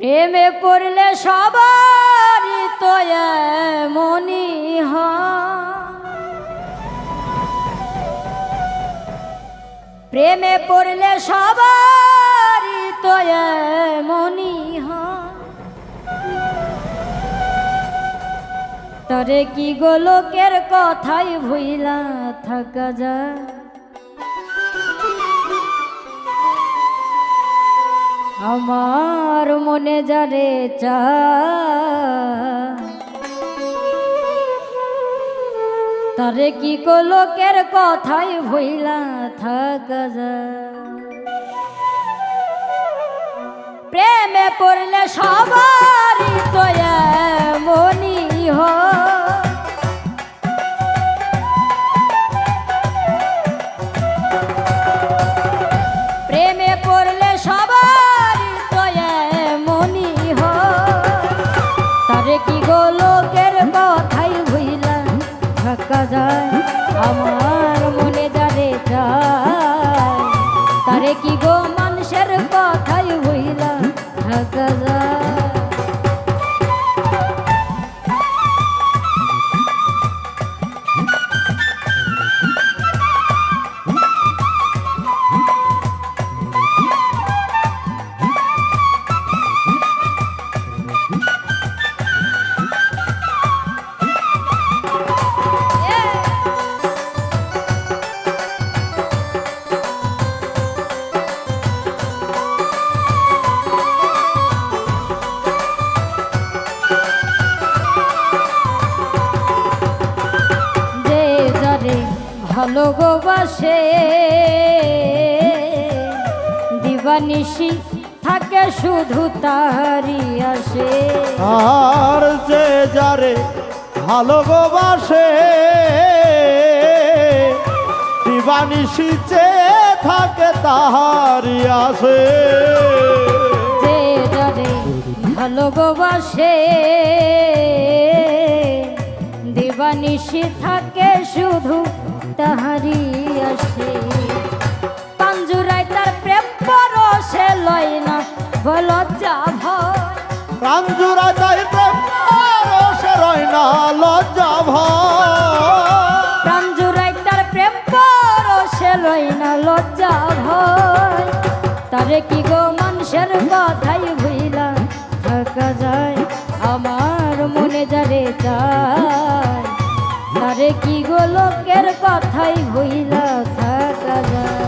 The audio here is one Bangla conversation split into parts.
প্রেমে পড়লে সবারই তো এমনই হয়। প্রেমে পড়লে সবারই তো এমনই হয়। তরে কি গো লোকের কথাই ভুইলা থাকা যায়। আমার মনে যারে চায় তারে কি গো লোকের কথাই ভুইলা থাকা যায়। প্রেমে পড়লে সবারই তো এমনই হয়। প্রেমে পড়লে সবারই তো এমনই হয়। তারে কি গো লোকের কথাই ভুইলা থাকা যায়। আমার মনে যারে চায় তারে কি গো মানুষের কথাই ভুইলা থাকা যায়। ভালোবাসে দিবানিশি থাকে শুধু তারি আসে। আর যে যারে ভালোবাসে দিবানিশি যে থাকে তাহারি আসে। যে যারে ভালোবাসে দিবানিশি থাকে শুধু তাহারি আসে। পাঞ্জুরায় তার প্রেম পরশে লয় না লজ্জা ভয়। পাঞ্জুরায় তার প্রেম পরশে লয় না লজ্জা ভয়। পাঞ্জুরায় তার প্রেম পরশে লয় না লজ্জা ভয়। তারে কি গো মানুষের কথাই ভুইলা থাকা যায়। আমার মনে যারে চায় তারে কি গো লোকের কথাই ভুইলা থাকা যায়।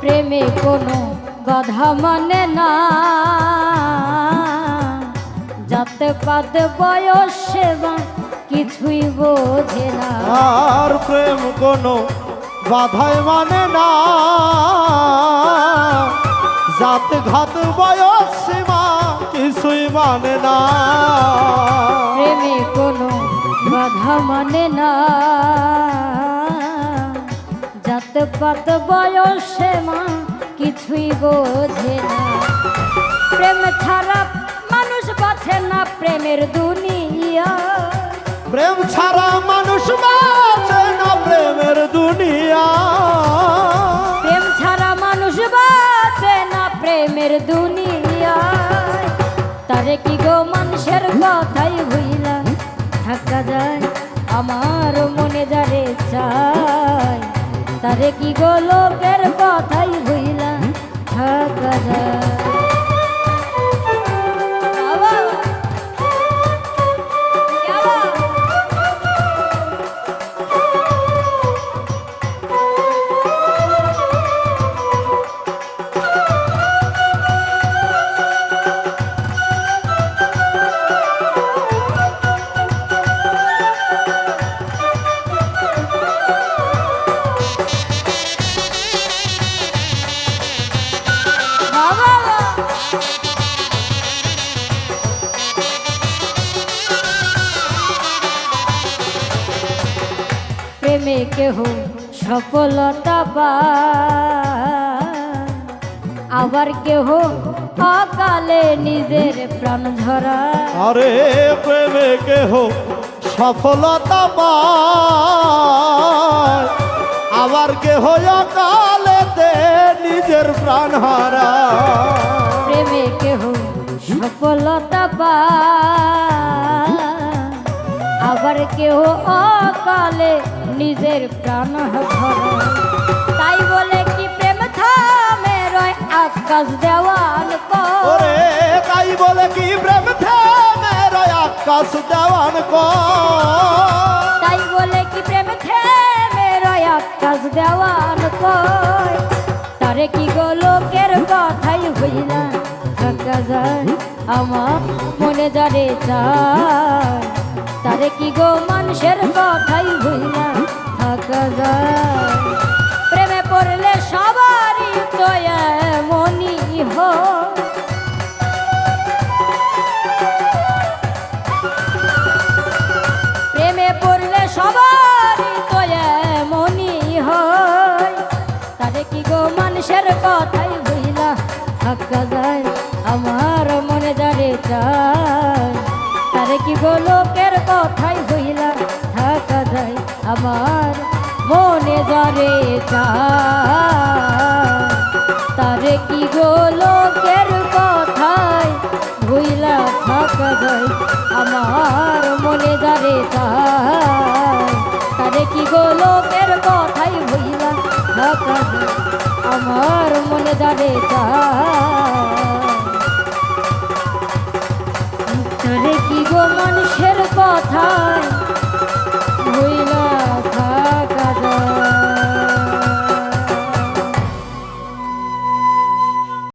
প্রেমে কোনো বাধা মানে না যাতে পাতে বয়স সেবা কিছুই বোঝে না। আর প্রেম কোনো বাধাই মানে না জাত ঘাত বয়স সীমা কিছুই মানে না। প্রেমে কোনো বাধা মানে না জাত পাত বয়স সেবা কিছুই বোঝে না। প্রেম ছাড়া মানুষ বাঁচে না প্রেমের দুনিয়া। প্রেম ছাড়া মানুষ বাঁচে না প্রেমের দুনিয়া। প্রেম ছাড়া মানুষ বাঁচে না প্রেমের দুনিয়া। তারে কি গো মানুষের কথাই ভুইলা থাকা যায়। আমার মনে যারে চায় তারে কি গো লোকের কথাই ভুইলা থাকা যায়। কেহ সফলতা পায়, আবার কেহ অকালে নিজের প্রাণ ঝরায়। আরে প্রেমে কেহ সফলতা পায়, আবার কেহ অকালেতে নিজের প্রাণ হারায়। প্রেমে কেহ সফলতা পায়, আবার কেহ অকালে নিজের প্রাণ হারায়। তাই বলে কি প্রেম থামে রয় আকাশ দেওয়ান কর, ওরে তাই বলে কি প্রেম থেমে রয় আকাশ দেওয়ান কর। তাই বলে কি প্রেম থেমে রয় আকাশ দেওয়ান কয়। তারে কি গো লোকের কথাই হইলা থাকা যায়, আমার মনে যারে চায়। তারে কি গো মানুষের কথাই হইলা থাকা যায়। প্রেমে পড়লে সবারই তো এমনই হয়, প্রেমে পড়লে সবারই তো এমনই হয়। তারে কি গো মানুষের কথাই হইলা থাকা যায়, আমার মনে যারে চায়। তারে কি গো লোকের কথাই হইলা থাকা যায়, আমার মনে যারে চায়। তারে কি গো লোকের কথাই ভুইলা থাকা যায়, আমার মনে যারে চায়। তারে কি গো লোকের কথাই ভুইলা থাকা যায়, আমার মনে যারে চায়।